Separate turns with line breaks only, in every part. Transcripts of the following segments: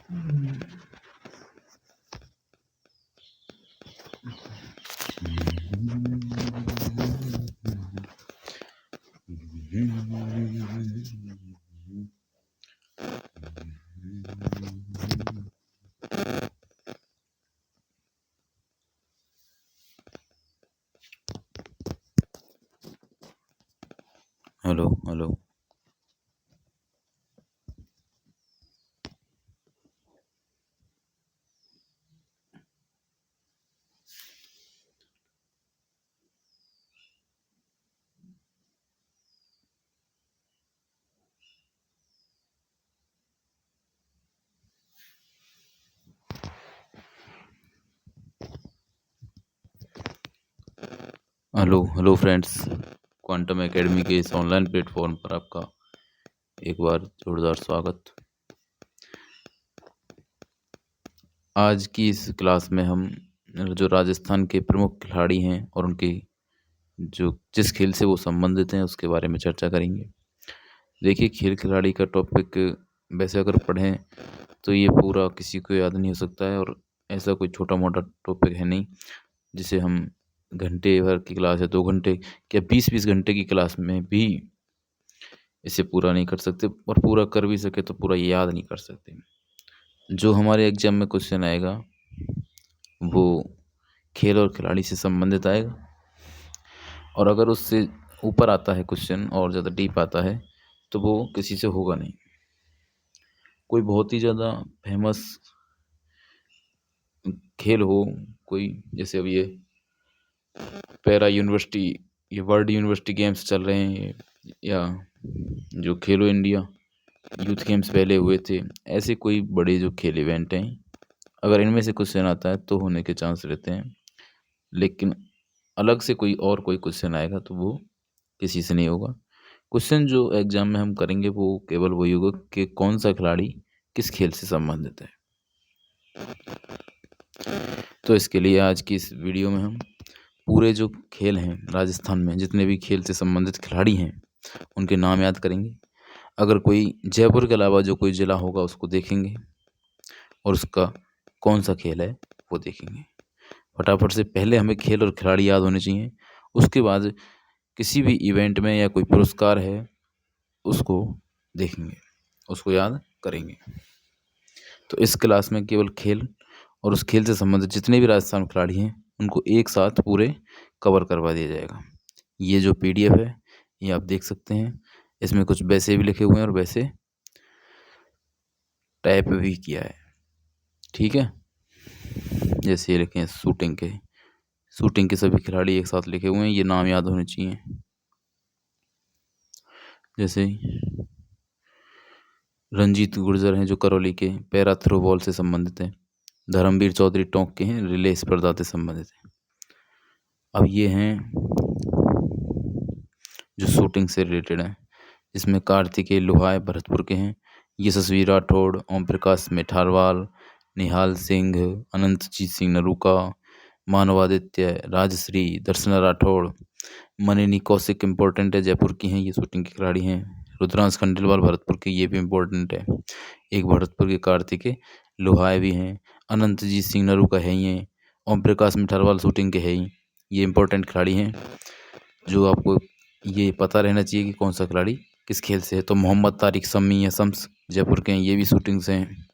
Hello hello. Hello hello friends, quantum academy के इस online platform पर आपका एक बार जोरदार स्वागत। आज की इस क्लास में हम जो राजस्थान के प्रमुख खिलाड़ी हैं और उनके जो जिस खेल से वो संबंधित हैं उसके बारे में चर्चा करेंगे। देखिए, खेल खिलाड़ी का टॉपिक वैसे अगर पढ़ें तो ये पूरा किसी को याद नहीं हो सकता है, और ऐसा कोई छोटा मोटा टॉपिक है नहीं जिसे हम घंटे भर की क्लास है 2 घंटे या 20-20 घंटे की क्लास में भी इसे पूरा नहीं कर सकते, और पूरा कर भी सके तो पूरा याद नहीं कर सकते। जो हमारे एग्जाम में क्वेश्चन आएगा वो खेल और खिलाड़ी से संबंधित आएगा, और अगर उससे ऊपर आता है क्वेश्चन और ज़्यादा डीप आता है तो वो किसी से होगा नहीं। कोई बहुत ही ज़्यादा फेमस खेल हो, कोई जैसे अब ये पैरा यूनिवर्सिटी, ये वर्ल्ड यूनिवर्सिटी गेम्स चल रहे हैं, या जो खेलो इंडिया यूथ गेम्स पहले हुए थे, ऐसे कोई बड़े जो खेल इवेंट हैं, अगर इनमें से क्वेश्चन आता है तो होने के चांस रहते हैं। लेकिन अलग से कोई क्वेश्चन आएगा तो वो किसी से नहीं होगा। क्वेश्चन जो एग्जाम में हम करेंगे वो केवल वही होगा कि कौन सा खिलाड़ी किस खेल से संबंधित है। तो इसके लिए आज की इस वीडियो में हम पूरे जो खेल हैं राजस्थान में, जितने भी खेल से संबंधित खिलाड़ी हैं उनके नाम याद करेंगे। अगर कोई जयपुर के अलावा जो कोई ज़िला होगा उसको देखेंगे, और उसका कौन सा खेल है वो देखेंगे। फटाफट से पहले हमें खेल और खिलाड़ी याद होने चाहिए, उसके बाद किसी भी इवेंट में या कोई पुरस्कार है उसको देखेंगे, उसको याद करेंगे। तो इस क्लास में केवल खेल और उस खेल से संबंधित जितने भी राजस्थान खिलाड़ी हैं उनको एक साथ पूरे कवर करवा दिया जाएगा। ये जो PDF है ये आप देख सकते हैं, इसमें कुछ वैसे भी लिखे हुए हैं और वैसे टाइप भी किया है, ठीक है। जैसे ये लिखे हैं शूटिंग के सभी खिलाड़ी एक साथ लिखे हुए हैं, ये नाम याद होने चाहिए। जैसे रंजीत गुर्जर हैं जो करौली के, पैरा थ्रो बॉल से संबंधित हैं। धर्मवीर चौधरी टोंक के हैं, रिले स्पर्धा से संबंधित हैं। अब ये हैं जो शूटिंग से रिलेटेड हैं, जिसमें कार्तिकेय लोहाय भरतपुर के हैं, यशस्वी राठौड़, ओम प्रकाश मेठारवाल, निहाल सिंह, अनंतजीत सिंह नरूका, मानवादित्य, राजश्री, दर्शना राठौड़, मनिनी कौशिक इम्पोर्टेंट है, जयपुर की हैं, ये शूटिंग के खिलाड़ी हैं। रुद्रांश खंडेलवाल भरतपुर के, ये भी इम्पोर्टेंट है। एक भरतपुर के कार्तिकेय लोहाय भी हैं, अनंतजीत सिंह नरूका है ही हैं, ओम प्रकाश मेठारवाल शूटिंग के है ही, ये इम्पोर्टेंट खिलाड़ी हैं जो आपको ये पता रहना चाहिए कि कौन सा खिलाड़ी किस खेल से है। तो मोहम्मद तारिक सम्मी या शम्स जयपुर के हैं, ये भी शूटिंग से हैं।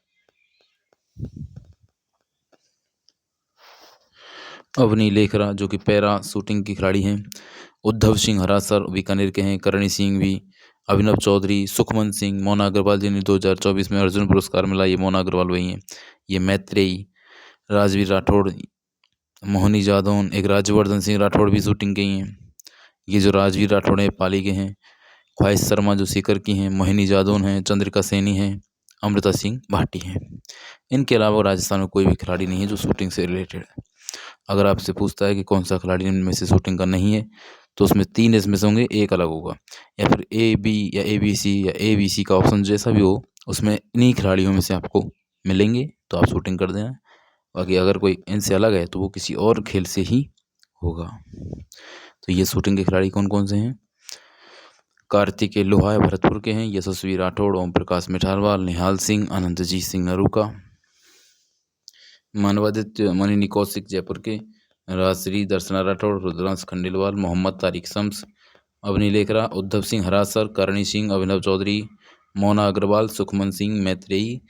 अवनी लेखरा जो कि पैरा शूटिंग की खिलाड़ी हैं। उद्धव सिंह हरासर बीकानेर के हैं, करणी सिंह भी, अभिनव चौधरी, सुखमन सिंह, मोना अग्रवाल जिन्हें 2024 में अर्जुन पुरस्कार मिला, ये मोना अग्रवाल वही हैं। ये मैत्रेयी, राजवीर राठौड़, मोहनी जादौन, एक राज्यवर्धन सिंह राठौड़ भी शूटिंग के ही हैं। ये जो राजवीर राठौड़ है पाली के हैं। ख्वाहिश शर्मा जो सीकर की हैं, मोहिनी जादौन हैं, चंद्रिका सैनी हैं, अमृता सिंह भाटी हैं। इनके अलावा राजस्थान में कोई भी खिलाड़ी नहीं है जो शूटिंग से रिलेटेड है। अगर आपसे पूछता है कि कौन सा खिलाड़ी इनमें से शूटिंग का नहीं है, तो उसमें 3 इसमें से होंगे, एक अलग होगा, या फिर AB या ABC या ABC का ऑप्शन जैसा भी हो, उसमें इन्हीं खिलाड़ियों में से आपको मिलेंगे तो आप शूटिंग कर देना। बाकी अगर कोई इनसे अलग है तो वो किसी और खेल से ही होगा। तो ये शूटिंग के खिलाड़ी कौन कौन से हैं? कार्तिकेय लोहाय भरतपुर के हैं। यशस्वी राठौड़, ओम प्रकाश मिठारवाल, निहाल सिंह, अनंतजीत सिंह नरूका। मानवादित्य मणिनी कौशिक जयपुर के। राजश्री दर्शना राठौड़, रुद्रांश खंडेलवाल, मोहम्मद तारिक शम्स, अवनी लेखरा, उद्धव सिंह हरासर, करणी सिंह, अभिनव चौधरी, मोना अग्रवाल, सुखमन सिंह मैत्रेयी,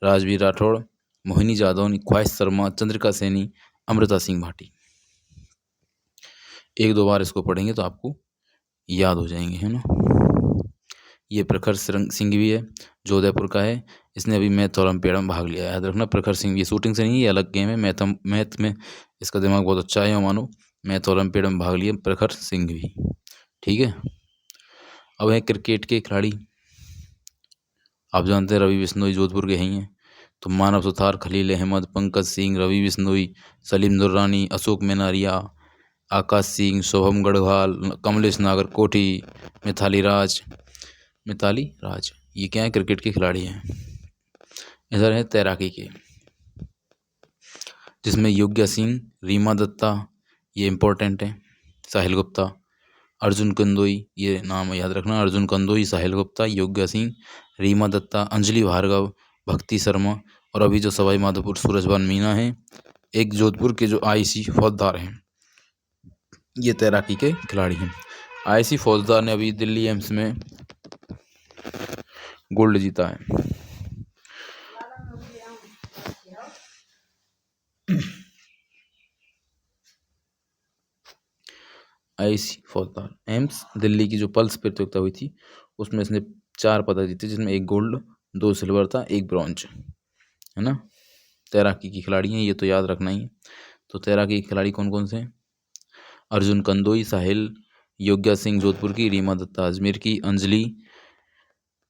राजवीर राठौड़, मोहिनी जादौन, ख्वाहिश शर्मा, चंद्रिका सैनी, अमृता सिंह भाटी। एक दो बार इसको पढ़ेंगे तो आपको याद हो जाएंगे, है ना। ये प्रखर सिंह भी है, जो उदयपुर का है। इसने अभी मैथ ओलंपियाड में भाग लिया है, याद रखना। प्रखर सिंह, ये शूटिंग से नहीं, ये अलग गेम है। मैथ में इसका दिमाग बहुत अच्छा है, मानो। मैथ ओलंपियाड में भाग लिया प्रखर सिंह भी, ठीक है। अब है क्रिकेट के खिलाड़ी। आप जानते हैं रवि बिश्नोई जोधपुर के ही हैं। तो मानव सुथार, खलील अहमद, पंकज सिंह, रवि बिश्नोई, सलीम दुर्रानी, अशोक मेनारिया, आकाश सिंह, शुभम गढ़वाल, कमलेश नागरकोटी, मिताली राज, ये क्या है, क्रिकेट के खिलाड़ी हैं। इधर है तैराकी के, जिसमें योग्या सिंह, रीमा दत्ता, ये इम्पोर्टेंट है, साहिल गुप्ता, अर्जुन कंदोई, ये नाम याद रखना। अर्जुन कंदोई, साहिल गुप्ता, योग्या सिंह, रीमा दत्ता, अंजलि भार्गव, भक्ति शर्मा, और अभी जो सवाई माधोपुर सूरजभान मीना है, एक जोधपुर के जो आईसी फौजदार हैं, ये तैराकी के खिलाड़ी हैं। आईसी फौजदार ने अभी दिल्ली एम्स में गोल्ड जीता है। आईसी फौजदार एम्स दिल्ली की जो पल्स प्रतियोगिता हुई थी, उसमें इसने 4 पदक जीते, जिसमें 1 गोल्ड, 2 सिल्वर था, 1 ब्रॉन्ज, है ना। तैराकी की खिलाड़ी हैं, ये तो याद रखना ही है। तो तैराकी के खिलाड़ी कौन कौन से हैं? अर्जुन कंदोई, साहिल, योग्या सिंह जोधपुर की, रीमा दत्ता अजमेर की, अंजलि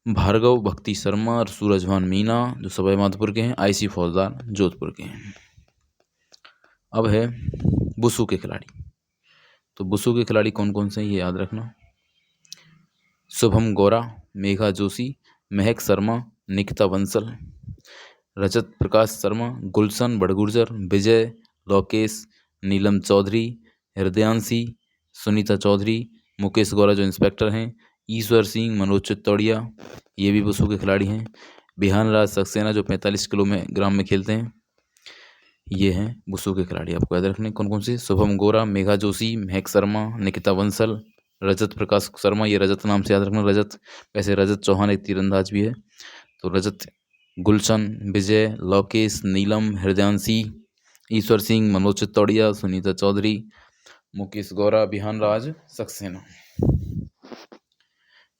भार्गव, भक्ति शर्मा और सूरजभान मीना जो सवाई माधोपुर के हैं, आईसी फौजदार जोधपुर के हैं। अब है बुसू के खिलाड़ी। तो बुसू के खिलाड़ी कौन कौन से हैं, ये याद रखना। शुभम गौरा, मेघा जोशी, महक शर्मा, निकिता बंसल, रजत प्रकाश शर्मा, गुलशन बड़गुर्जर, विजय, लोकेश, नीलम चौधरी, हृदयांशी, सुनीता चौधरी, मुकेश गौरा जो इंस्पेक्टर हैं, ईश्वर सिंह, मनोज चित्तौड़िया, ये भी बुसू के खिलाड़ी हैं। बिहान राज सक्सेना जो 45 किलोग्राम में खेलते हैं, ये हैं बुसू के खिलाड़ी। आपको याद रखने कौन कौन से? शुभम गोरा, मेघा जोशी, महक शर्मा, निकिता बंसल, रजत प्रकाश शर्मा, ये रजत नाम से याद रखना। रजत, वैसे रजत चौहान एक तीरंदाज भी है। तो रजत, गुलशन, विजय, लोकेश, नीलम, हृदयांशी, ईश्वर सिंह, मनोज चित्तौड़िया, सुनीता चौधरी, मुकेश गौरा, बिहान राज सक्सेना,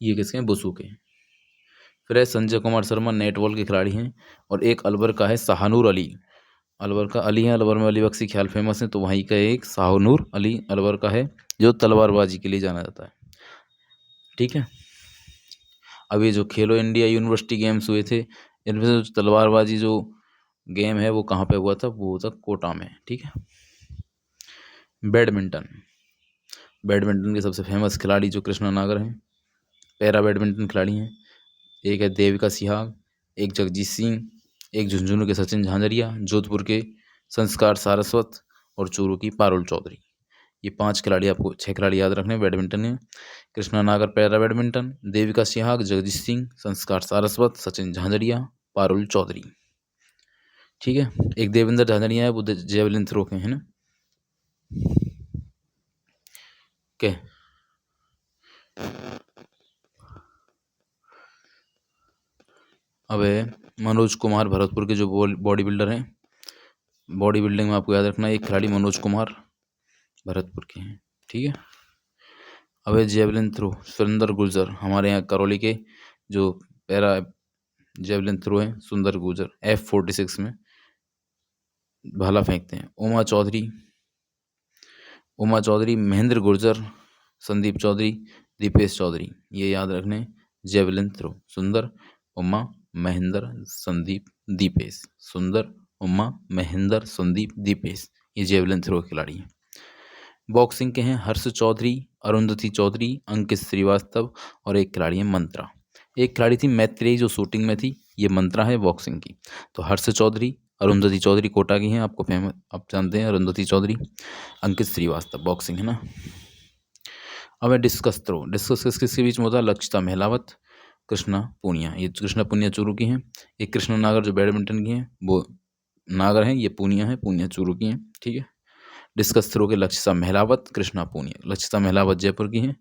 ये किसके हैं? बुसू के। फिर है संजय कुमार शर्मा, नेटबॉल के खिलाड़ी हैं। और एक अलवर का है शाहनूर अली, अलवर का अली है, अलवर में अली बख्शी ख्याल फेमस है, तो वहीं का एक शाहनूर अली अलवर का है, जो तलवारबाजी के लिए जाना जाता है, ठीक है। अब ये जो खेलो इंडिया यूनिवर्सिटी गेम्स हुए थे, इनमें से जो तलवारबाजी जो गेम है वो कहाँ पे हुआ था? वो था कोटा में, ठीक है। बैडमिंटन, बैडमिंटन के सबसे फेमस खिलाड़ी जो कृष्णा नागर हैं, पैरा बैडमिंटन खिलाड़ी हैं। एक है देविका सिहाग, एक जगजीत सिंह, एक झुंझुनू के सचिन झांझरिया, जोधपुर के संस्कार सारस्वत और चूरू की पारुल चौधरी। ये 5 खिलाड़ी, आपको 6 खिलाड़ी याद रखने बैडमिंटन में। कृष्णा नागर पैरा बैडमिंटन, देविका सिहाग, जगजीत सिंह, संस्कार सारस्वत, सचिन झांझरिया, पारुल चौधरी, ठीक है। एक देवेंद्र झांझरिया है, वो जेवलिन थ्रो के, है ना। क्या अब है मनोज कुमार, भरतपुर के जो बॉडी बिल्डर हैं। बॉडी बिल्डिंग में आपको याद रखना एक खिलाड़ी मनोज कुमार भरतपुर के हैं, ठीक है। अब है जेवलिन थ्रो, सुंदर गुर्जर, हमारे यहाँ करौली के जो पैरा जेवलिन थ्रो है, सुंदर गुर्जर F46 में भाला फेंकते हैं। उमा चौधरी, महेंद्र गुर्जर, संदीप चौधरी, दीपेश चौधरी, ये याद रखने। जेवलिन थ्रो, सुंदर, उमा, महेंद्र, संदीप, दीपेश, सुंदर, उमा, महेंद्र, संदीप, दीपेश, ये जेवलिन थ्रो खिलाड़ी हैं। बॉक्सिंग के हैं हर्ष चौधरी, अरुंधति चौधरी, अंकित श्रीवास्तव और एक खिलाड़ी है मंत्रा। एक खिलाड़ी थी मैत्रेयी जो शूटिंग में थी, ये मंत्रा है बॉक्सिंग की। तो हर्ष चौधरी, अरुंधति चौधरी कोटा की हैं, आपको फेमस, आप जानते हैं अरुंधति चौधरी, अंकित श्रीवास्तव बॉक्सिंग, है ना। अब है डिस्कस थ्रो। डिस्कस किसके बीच में होता है? लक्षिता महलावत, कृष्णा पूनिया। ये कृष्णा पूनिया चूरू की हैं। एक कृष्णा नागर जो बैडमिंटन की हैं वो नागर हैं, ये पूनिया है, पूनिया चूरू की हैं। ठीक है। डिस्कस थ्रो के लक्षिता महलावत, कृष्णा पूनिया। लक्षिता महलावत जयपुर की हैं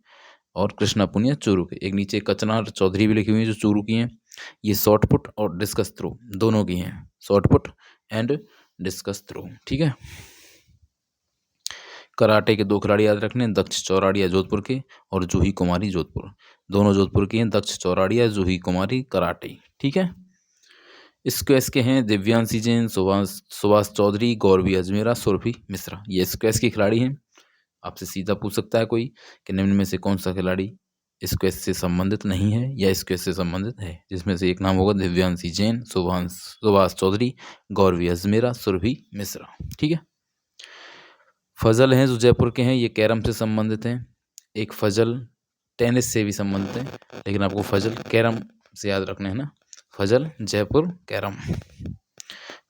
और कृष्णा पुनिया चूरू के। एक नीचे कचनार चौधरी भी लिखी हुई है जो चूरू की हैं। ये शॉर्ट पुट और डिस्कस थ्रो दोनों की हैं, shot put and discus throw. ठीक है। कराटे के 2 खिलाड़ी याद रखने, दक्ष चौराड़िया जोधपुर के और जूही कुमारी जोधपुर। दोनों जोधपुर की हैं, दक्ष चौराड़िया, जूही कुमारी कराटे। ठीक है। स्क्वैश के हैं दिव्यांशी जैन, सुभाष चौधरी, गौरवी अजमेरा, सुरभि मिश्रा। ये स्क्वैश की खिलाड़ी हैं। आपसे सीधा पूछ सकता है कोई कि निम्न में से कौन सा खिलाड़ी स्क्वैश से संबंधित नहीं है या स्क्वैश से संबंधित है, जिसमें से एक नाम होगा दिव्यांशी जैन, सुभाष चौधरी, गौरवी अजमेरा, सुरभि मिश्रा। ठीक है। फजल हैं जो जयपुर के हैं, ये कैरम से संबंधित हैं। एक फजल टेनिस से भी संबंधित है, लेकिन आपको फजल कैरम से याद रखना है ना। फजल जयपुर कैरम।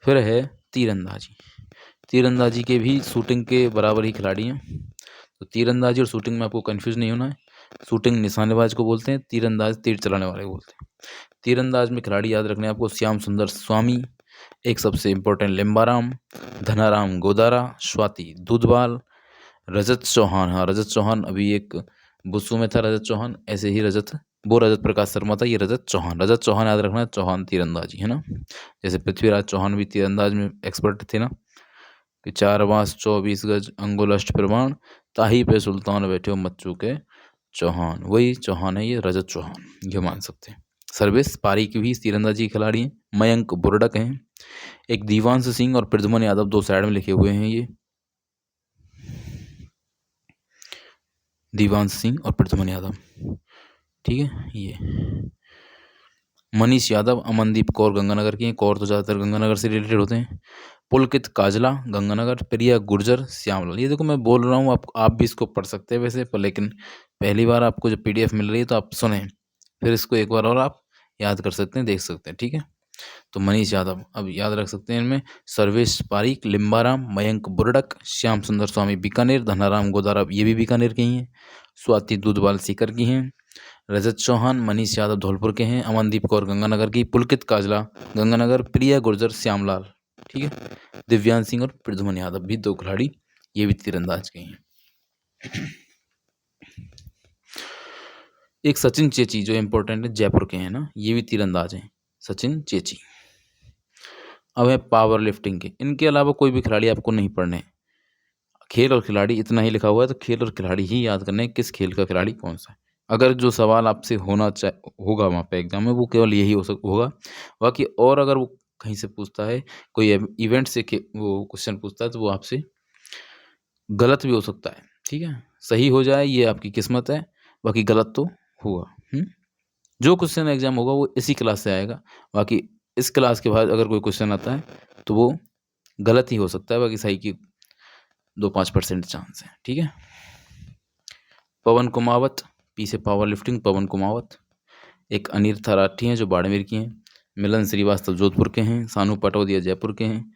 फिर है तीरंदाजी। तीरंदाजी के भी शूटिंग के बराबर ही खिलाड़ी हैं। तो तीरंदाजी और शूटिंग में आपको कंफ्यूज नहीं होना है। शूटिंग निशानेबाज को बोलते हैं, तीरंदाज तीर चलाने वाले को बोलते हैं। तीरंदाज में खिलाड़ी याद रखने हैं आपको, श्याम सुंदर स्वामी, एक सबसे इम्पोर्टेंट लिम्बाराम, धनाराम गोदारा, स्वाति दूधवाल, रजत चौहान। हाँ, रजत चौहान अभी एक बुस्सू में था रजत चौहान, ऐसे ही वो रजत प्रकाश शर्मा था, ये रजत चौहान। रजत चौहान याद रखना है, चौहान तीरंदाजी है ना। जैसे पृथ्वीराज चौहान भी तीरंदाज में एक्सपर्ट थे ना, कि 4 बांस 24 गज अंगुल अष्ट प्रमाण, ताही पे सुल्तान बैठे हो मच्चू के चौहान। वही चौहान है ये, रजत चौहान, ये मान सकते हैं। सर्विस पारीक भी तीरंदाजी के खिलाड़ी हैं। मयंक बुरडक हैं। एक दीवांश सिंह और प्रद्युमन यादव 2 साइड में लिखे हुए हैं, ये दीवांश सिंह और प्रद्युमन यादव। ठीक है। ये मनीष यादव, अमनदीप कौर गंगानगर की हैं। कौर तो ज़्यादातर गंगानगर से रिलेटेड होते हैं। पुलकित काजला गंगानगर, प्रिया गुर्जर श्यामलाल। ये देखो मैं बोल रहा हूँ, आप भी इसको पढ़ सकते हैं वैसे, पर लेकिन पहली बार आपको जब PDF मिल रही है तो आप सुने, फिर इसको एक बार और आप याद कर सकते हैं, देख सकते हैं। ठीक है। तो मनीष यादव अब याद रख सकते हैं इनमें। सर्वेश पारीक लिम्बाराम, मयंक बुरडक, श्याम सुंदर स्वामी बीकानेर, धनाराम गोदारा ये भी बीकानेर के ही हैं। स्वाति दूधवाल सीकर की हैं। रजत चौहान मनीष यादव धौलपुर के हैं। अमनदीप कौर गंगानगर की। पुलकित काजला गंगानगर, प्रिया गुर्जर श्यामलाल। ठीक है। दिव्यांश सिंह और प्रद्युमन यादव भी 2 खिलाड़ी, ये भी तीरंदाज के हैं। एक सचिन चेची जो इम्पोर्टेंट है, जयपुर के हैं ना, ये भी तीरंदाज हैं, सचिन चेची। अब है पावर लिफ्टिंग के। इनके अलावा कोई भी खिलाड़ी आपको नहीं पढ़ने। खेल और खिलाड़ी इतना ही लिखा हुआ है, तो खेल और खिलाड़ी ही याद करने हैं, किस खेल का खिलाड़ी कौन सा है। अगर जो सवाल आपसे होगा वहाँ पे एग्जाम में, वो केवल यही होगा। बाकी और अगर वो कहीं से पूछता है, कोई इवेंट से वो क्वेश्चन पूछता है, तो वो आपसे गलत भी हो सकता है। ठीक है। सही हो जाए ये आपकी किस्मत है, बाकी गलत तो होगा। जो क्वेश्चन एग्जाम होगा वो इसी क्लास से आएगा। बाकी इस क्लास के बाद अगर कोई क्वेश्चन आता है तो वो गलत ही हो सकता है, बाकी सही की 2-5% चांस है। ठीक है। पवन कुमावत, पी से पावर लिफ्टिंग, पवन कुमावत। एक अनिर्था राठी हैं जो बाड़मेर की हैं। मिलन श्रीवास्तव जोधपुर के हैं। सानू पटौदिया जयपुर के हैं।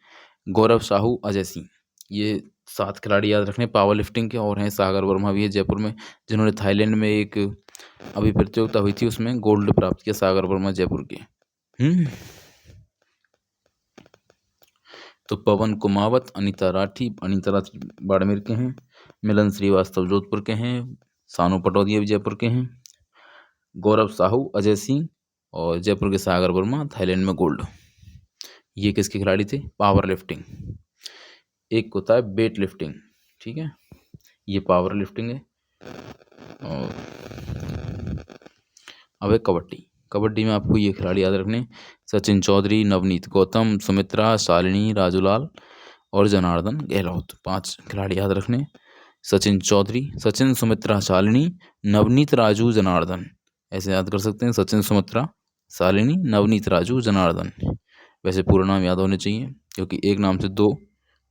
गौरव साहू, अजय सिंह, ये 7 खिलाड़ी याद रखने पावर लिफ्टिंग के। और हैं सागर वर्मा भी है जयपुर में, जिन्होंने थाईलैंड में एक अभी प्रतियोगिता हुई थी उसमें गोल्ड प्राप्त किया, सागर वर्मा जयपुर के। तो पवन कुमावत, अनीता राठी बाड़मेर के हैं। मिलन श्रीवास्तव जोधपुर के हैं। सानू पटौदिया भी जयपुर के हैं। गौरव साहू, अजय सिंह और जयपुर के सागर वर्मा थाईलैंड में गोल्ड। ये किसके खिलाड़ी थे? Power lifting. एक होता है वेट लिफ्टिंग। ठीक है। ये पावर लिफ्टिंग है। और अब है कबड्डी। कबड्डी में आपको ये खिलाड़ी याद रखने, सचिन चौधरी, नवनीत गौतम, सुमित्रा, शालिनी, राजूलाल और जनार्दन गहलोत। 5 खिलाड़ी याद रखने। सचिन चौधरी, सचिन, सुमित्रा, शालिनी, नवनीत, राजू, जनार्दन, ऐसे याद कर सकते हैं। सचिन, सुमित्रा, शालिनी, नवनीत, राजू, जनार्दन। वैसे पूरा नाम याद होने चाहिए, क्योंकि एक नाम से 2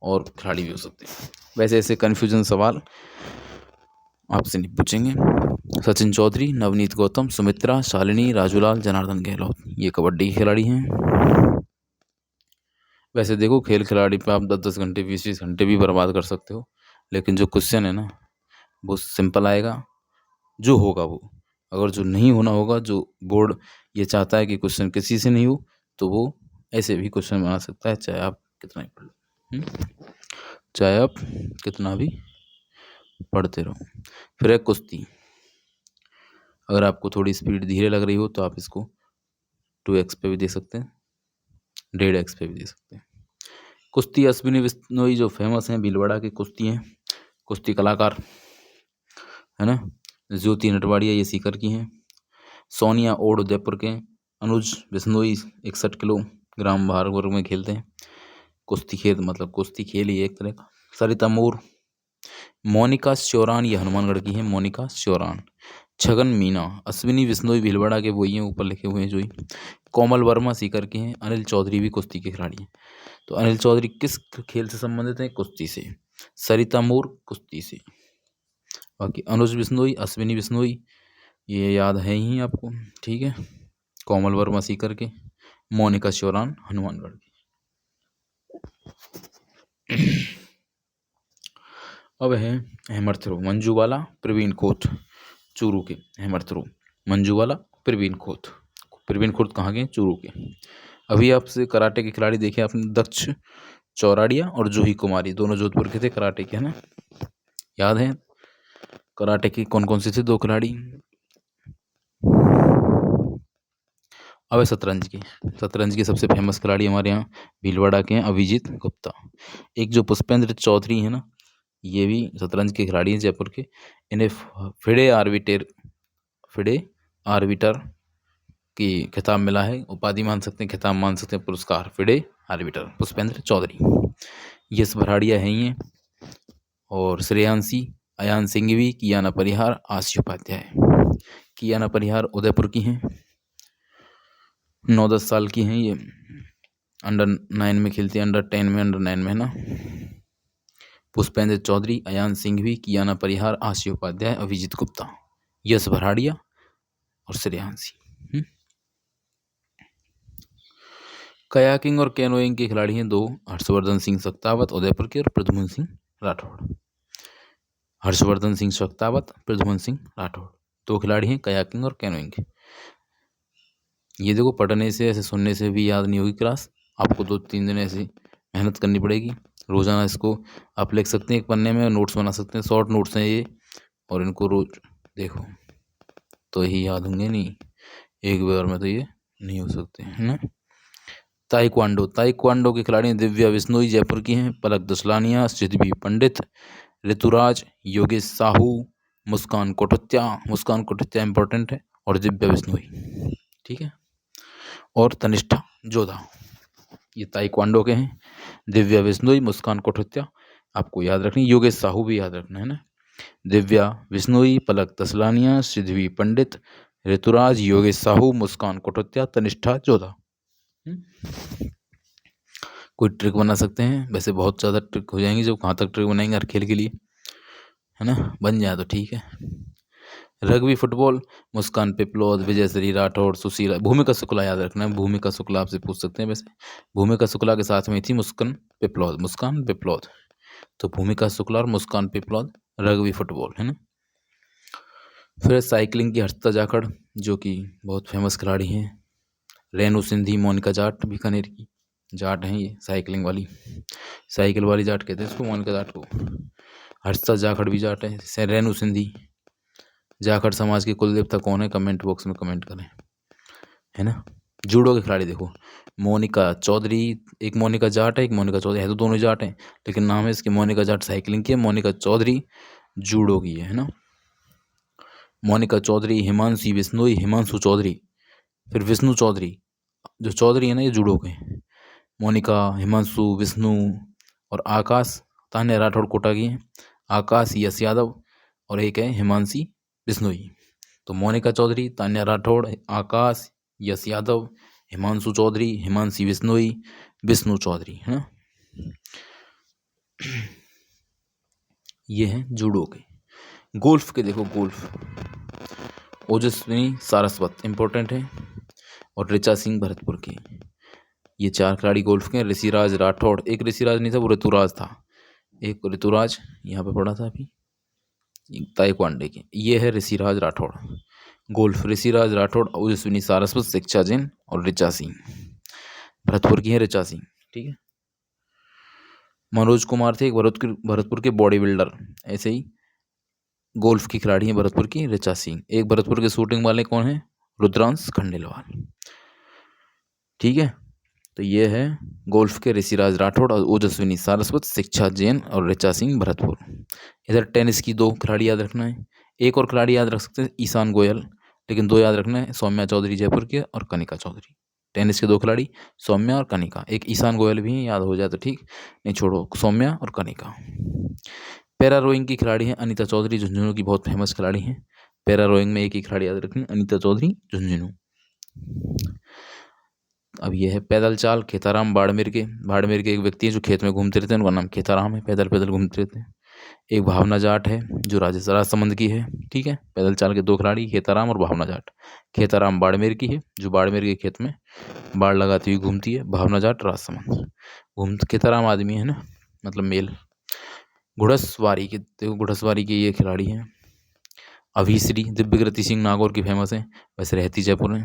और खिलाड़ी भी हो सकते हैं। वैसे ऐसे कन्फ्यूजन सवाल आपसे नहीं पूछेंगे। सचिन चौधरी, नवनीत गौतम, सुमित्रा, शालिनी, राजूलाल, जनार्दन गहलोत, ये कबड्डी के खिलाड़ी हैं। वैसे देखो, खेल खिलाड़ी पे आप 10-10 घंटे 20-20 घंटे भी बर्बाद कर सकते हो, लेकिन जो क्वेश्चन है ना वो सिंपल आएगा जो होगा वो, अगर जो नहीं होना होगा, जो बोर्ड ये चाहता है कि क्वेश्चन किसी से नहीं हो, तो वो ऐसे भी क्वेश्चन बना सकता है, चाहे आप कितना ही पढ़ लो, चाहे आप कितना भी पढ़ते रहो। फिर है कुश्ती। अगर आपको थोड़ी स्पीड धीरे लग रही हो तो आप इसको 2x पे भी दे सकते हैं, 1.5x पे भी दे सकते हैं। कुश्ती अश्विनी बिश्नोई जो फेमस हैं, भीलवाड़ा के कुश्ती हैं, कुश्ती कलाकार है ना। ज्योति नटवाड़िया ये सीकर की हैं। सोनिया ओड उदयपुर के। अनुज बिश्नोई 61 किलोग्राम भार वर्ग में खेलते हैं। कुश्ती खेल मतलब कुश्ती खेल ही एक तरह का। सरिता मोर। मोनिका श्योरान ये हनुमानगढ़ की है, मोनिका श्योरान। छगन मीना अश्विनी बिश्नोई भीलवाड़ा के वही हैं, ऊपर लिखे हुए हैं जो ही। कोमल वर्मा सीकर के हैं। अनिल चौधरी भी कुश्ती के खिलाड़ी हैं। तो अनिल चौधरी किस खेल से संबंधित हैं? कुश्ती से। सरिता मोर कुश्ती से। बाकी अनुज बिश्नोई, अश्विनी बिश्नोई ये याद है ही आपको, ठीक है। कोमल वर्मा सीकर के, मोनिका श्योरान हनुमानगढ़ की। अब है हैमर थ्रो। मंजूवाला प्रवीण खोत चूरू के। Hammer throw Manjuwala Praveen Khot. प्रवीण खोत कहाँ के? चूरू के। अभी आपसे कराटे के खिलाड़ी देखे आपने, दक्ष चौराड़िया और जूही कुमारी, दोनों जोधपुर के थे कराटे के, है ना। याद है कराटे के कौन कौन से थे 2 खिलाड़ी। अब है शतरंज की। शतरंज के सबसे फेमस खिलाड़ी हमारे यहाँ भीलवाड़ा के हैं, अभिजीत गुप्ता। एक जो पुष्पेंद्र चौधरी है ना, ये भी शतरंज के खिलाड़ी हैं जयपुर के। इन्हें फिडे आर्बिटर की खिताब मिला है, उपाधि मान सकते हैं, खिताब मान सकते हैं, पुरस्कार। FIDE arbiter Pushpendra Chaudhary. यश भराड़िया है ये, और श्रेयांशी, अयान सिंघवी, कियाना परिहार, आशी उपाध्याय। कियाना परिहार उदयपुर की हैं, 9-10 साल की हैं ये। अंडर 9 में खेलती है, अंडर 10 में, अंडर 9 में, है ना। पुष्पेंद्र चौधरी, अयान सिंघवी, कियाना परिहार, आशी उपाध्याय, अभिजीत गुप्ता, यश भराड़िया और श्रेयांशी। कयाकिंग और कैनोइंग के खिलाड़ी हैं 2, हर्षवर्धन सिंह सक्तावत उदयपुर के और प्रद्युम्न सिंह राठौड़। हर्षवर्धन सिंह सक्तावत, प्रद्युम्न सिंह राठौड़, 2 खिलाड़ी हैं कयाकिंग और कैनोइंग के। ये देखो पढ़ने से, ऐसे सुनने से भी याद नहीं होगी क्लास, आपको 2-3 दिन ऐसे मेहनत करनी पड़ेगी। रोज़ाना इसको आप लिख सकते हैं एक पन्ने में, नोट्स बना सकते हैं, शॉर्ट नोट्स हैं ये, और इनको रोज देखो तो ही याद होंगे, नहीं एक बार में तो ये नहीं हो सकते, है ना। ताइक्वांडो के खिलाड़ी हैं दिव्या बिश्नोई जयपुर की हैं, पलक दसलानिया, सिद्धि पंडित, ऋतुराज, योगेश साहू, मुस्कान कोटुत्या इंपॉर्टेंट है, और दिव्या बिश्नोई, ठीक है। और तनिष्ठा जोधा, ये ताइक्वांडो के हैं। दिव्या बिश्नोई, मुस्कान कोटुत्या आपको याद रखनी, योगेश साहू भी याद रखना, है ना। दिव्या बिश्नोई, पलक तसलानिया, सिद्धि पंडित, ऋतुराज, योगेश साहू, मुस्कान कोटुत्या, तनिष्ठा जोधा। कोई ट्रिक बना सकते हैं, वैसे बहुत ज़्यादा ट्रिक हो जाएंगी, जो कहाँ तक ट्रिक बनाएंगे हर खेल के लिए, है ना। बन जाए तो ठीक है। रग्बी फुटबॉल, मुस्कान पिपलोद, विजय श्री राठौड़, सुशीला, भूमिका शुक्ला याद रखना है, भूमिका शुक्ला आपसे पूछ सकते हैं वैसे। भूमिका शुक्ला के साथ में थी मुस्कान पिपलोद, तो भूमिका शुक्ला और मुस्कान पिपलोद रग्बी फुटबॉल, है ना। फिर साइकिलिंग की हर्षिता जाखड़, जो कि बहुत फेमस खिलाड़ी हैं। रेणु सिंधी, मोनिका जाट, बीकानेर की जाट हैं ये, साइकिलिंग वाली, साइकिल वाली जाट कहते हैं इसको, मोनिका जाट को। हर्षिता जाखड़ भी जाट है। रेणु सिंधी। जाखड़ समाज के कुल देवता कौन है? कमेंट बॉक्स में कमेंट करें, है ना। जूडो के खिलाड़ी देखो, मोनिका चौधरी, एक मोनिका जाट है, एक मोनिका चौधरी है, तो दोनों जाट हैं, लेकिन नाम है इसके मोनिका जाट साइकिलिंग की है, मोनिका चौधरी जूडो की है ना। मोनिका चौधरी, हिमांशी बिश्नोई, हिमांशु चौधरी, फिर विष्णु चौधरी, जो चौधरी है ना ये जूडो के हैं। मोनिका, हिमांशु, विष्णु और आकाश, तान्या राठौड़ कोटा की है। आकाश यश यादव, और एक है हिमांशी बिश्नोई। तो मोनिका चौधरी, तान्या राठौड़, आकाश यश यादव, हिमांशु चौधरी, हिमांशी बिश्नोई, विष्णु चौधरी, है ना। ये हैं जूडो के। गोल्फ के देखो, गोल्फ, ओजस्विनी सारस्वत इंपॉर्टेंट है, और ऋचा सिंह भरतपुर की। ये 4 खिलाड़ी गोल्फ के। ऋषिराज राठौड़, एक ऋषिराज नहीं था, वो ऋतुराज था, एक ऋतुराज यहाँ पे पढ़ा था अभी, ताइक्वांडो के। ये है ऋषिराज राठौड़। गोल्फ ऋषिराज राठौड़, ओजस्विनी सारस्वत, शिक्षा जैन और ऋचा सिंह। भरतपुर की है ऋचा सिंह। ठीक है। मनोज कुमार थे एक भरतपुर के बॉडी बिल्डर। ऐसे ही गोल्फ की खिलाड़ी है भरतपुर की ऋचा सिंह। एक भरतपुर के शूटिंग वाले कौन है? रुद्रांश खंडेलवाल। ठीक है। तो ये है गोल्फ के ऋषिराज राठौड़ और ओजस्विनी सारस्वत, शिक्षा जैन और ऋचा सिंह भरतपुर। इधर टेनिस की 2 खिलाड़ी याद रखना है। एक और खिलाड़ी याद रख सकते हैं, ईशान गोयल, लेकिन 2 याद रखना है, सौम्या चौधरी जयपुर के और कनिका चौधरी। टेनिस के 2 खिलाड़ी सौम्या और कनिका। एक ईशान गोयल भी याद हो जाए तो ठीक, नहीं छोड़ो, सौम्या और कनिका। पैरा रोइंग की खिलाड़ी है अनीता चौधरी, झुंझुनू की बहुत फेमस खिलाड़ी हैं। पैरा रोइंग में एक ही खिलाड़ी याद रखनी, अनीता चौधरी, झुंझुनू। अब ये है पैदल चाल, खेताराम बाड़मेर के एक व्यक्ति है जो खेत में घूमते रहते हैं, उनका नाम खेताराम है, पैदल पैदल घूमते रहते हैं। एक भावना जाट है जो राजसमंद की है। ठीक है। पैदल चाल के 2 खिलाड़ी, खेताराम और भावना जाट। खेताराम बाड़मेर की है जो बाड़मेर के खेत में बाड़ लगाती हुई घूमती है। भावना जाट राजसमंद। खेताराम आदमी है ना, मतलब मेल। घुड़सवारी के, देखो घुड़सवारी के ये खिलाड़ी हैं अभिश्री। दिव्यकृति सिंह नागौर की फेमस है, वैसे रहती जयपुर में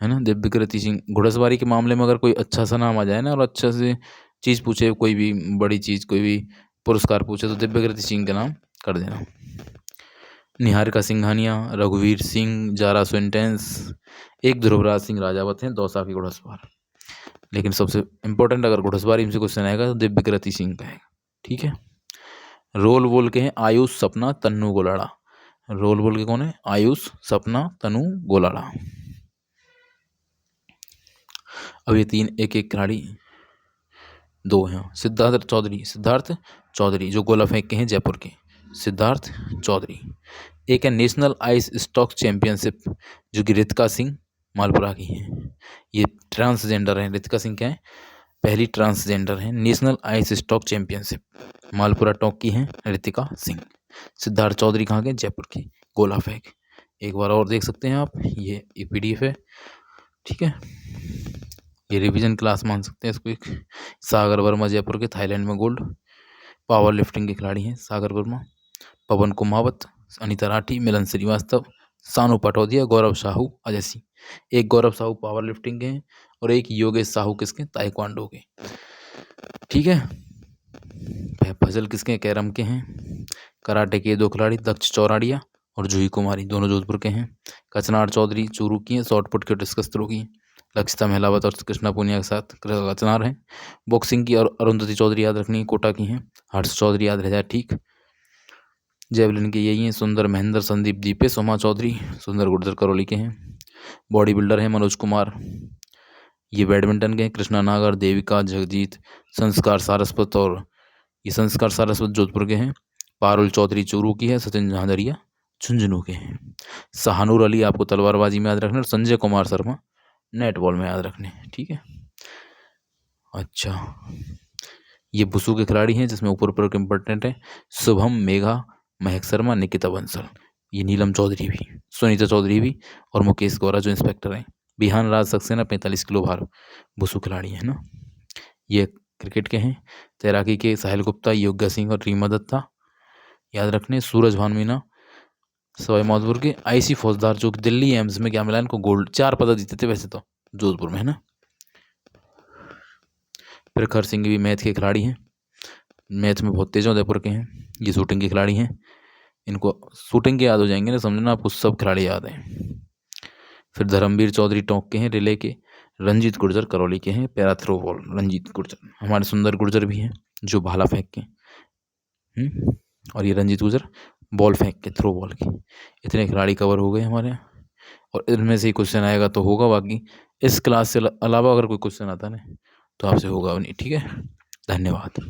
है ना। दिव्यकृति सिंह। घुड़सवारी के मामले में अगर कोई अच्छा सा नाम आ जाए ना और अच्छा से चीज़ पूछे, कोई भी बड़ी चीज़, कोई भी पुरस्कार पूछे, तो दिव्यकृति सिंह के नाम कर देना। निहारिका सिंघानिया, रघुवीर सिंह, जारा स्विंटेंस। एक ध्रुवराज सिंह राजावत हैं, दौसा की घुड़सवार। लेकिन सबसे इम्पोर्टेंट अगर घुड़सवारी में से क्वेश्चन आएगा तो दिव्यकृति सिंह का है। ठीक है। रोल बोल के हैं आयुष, सपना, तन्नू, गोलाड़ा। रोल बोल के कौन है? आयुष, सपना, तनु, गोलाड़ा। अब ये 3 एक एक खिलाड़ी 2 हैं। सिद्धार्थ चौधरी जो गोला फेंक के हैं जयपुर के, सिद्धार्थ चौधरी। एक है नेशनल आइस स्टॉक चैंपियनशिप जो कि रितिका सिंह मालपुरा की है। ये ट्रांसजेंडर है। रितिका सिंह क्या है? पहली ट्रांसजेंडर है। National ice stock championship Malpura talk की है रितिका सिंह। सिद्धार्थ चौधरी कहाँ के? जयपुर की। गोला फेंक एक बार और देख सकते हैं आप, ये PDF है। ठीक है। ये रिवीजन क्लास मान सकते हैं इसको एक। सागर वर्मा जयपुर के, थाईलैंड में गोल्ड। पावर लिफ्टिंग के खिलाड़ी हैं सागर वर्मा। पवन कुमावत, अनीता राठी, मिलन श्रीवास्तव, सानू पटौदिया, गौरव साहू, अजय सिंह। एक गौरव साहू पावर लिफ्टिंग के हैं और एक योगेश साहू किसके? ताइक्वांडो के। ठीक है। फजल किसके? कैरम के हैं। कराटे के 2 खिलाड़ी, दक्ष चौराड़िया और जूही कुमारी, दोनों जोधपुर के हैं। कचनार चौधरी चूरू की हैं, शॉर्टपुट के डिस्कस थ्रो की। लक्षिता महलावत और कृष्णा पूनिया के साथ कचनार हैं। बॉक्सिंग की और अरुंधति चौधरी याद रखनी, कोटा की हैं। हर्ष चौधरी याद रह जाए ठीक। जेवलिन के यही हैं सुंदर महेंद्र, संदीप दीपे, सोमा चौधरी। सुंदर गुर्जर करौली के हैं। बॉडी बिल्डर हैं मनोज कुमार। ये बैडमिंटन के हैं कृष्णा नागर, देविका, जगजीत, संस्कार सारस्वत और ये संस्कार सारस्वत जोधपुर के हैं। पारुल चौधरी चूरू की है। सचिन झांझरिया झुंझुनू के हैं। सहानूर अली आपको तलवारबाजी में याद रखना और संजय कुमार शर्मा नेटबॉल में याद रखने। ठीक है। अच्छा, ये बुसू के खिलाड़ी हैं जिसमें ऊपर के इंपॉर्टेंट है शुभम, मेघा, महक शर्मा, निकिता बंसल। ये नीलम चौधरी भी, सुनीता चौधरी भी और मुकेश गौरा जो इंस्पेक्टर हैं। बिहान राज सक्सेना 45 किलो भार बुसू खिलाड़ी है ना। ये क्रिकेट के हैं। तैराकी के साहिल गुप्ता, योग्या सिंह और रीमा दत्ता याद रखने। सूरज भान मीना सवाई माधोपुर के। IC फौजदार जो दिल्ली एम्स में क्या मिला इनको? गोल्ड। 4 पदक जीते थे वैसे तो जोधपुर में है ना। प्रखर सिंह भी मैथ के खिलाड़ी हैं, मैथ में बहुत तेज उदयपुर के हैं। ये शूटिंग के खिलाड़ी हैं। इनको शूटिंग के याद हो जाएंगे ना, समझना आपको सब खिलाड़ी याद हैं। फिर धर्मवीर चौधरी टोंक के हैं रिले के। रंजीत गुर्जर करौली के हैं para throw ball. Ranjit Gurjar हमारे सुंदर गुर्जर भी हैं जो भाला फेंक के। और ये रंजीत गुर्जर बॉल फेंक के, थ्रो बॉल की। इतने खिलाड़ी कवर हो गए हमारे यहाँ और इनमें से ही क्वेश्चन आएगा तो होगा, बाकी इस क्लास से अलावा अगर कोई क्वेश्चन आता है ना तो आपसे होगा नहीं। ठीक है। धन्यवाद।